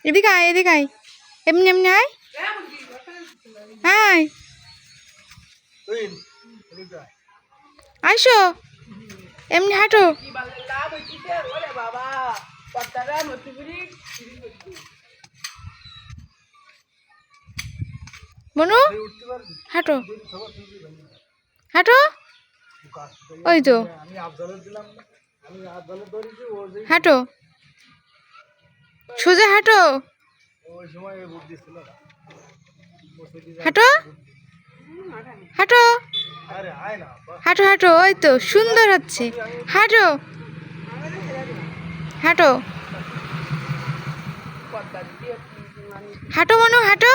এদিকে আয়, এদিকে আয়, এমনি এমনি আয়, আয়, আইসো, এমনি হাঁটো। মনু হাঁটো, হাঁটো, ওই তো হাঁটো, সোজা হাঁটো, হাঁটো, হাঁটো, হাঁটো, হাঁটো, ওই তো সুন্দর হচ্ছে, হাঁটো, হাঁটো, হাঁটো মনু, হাঁটো।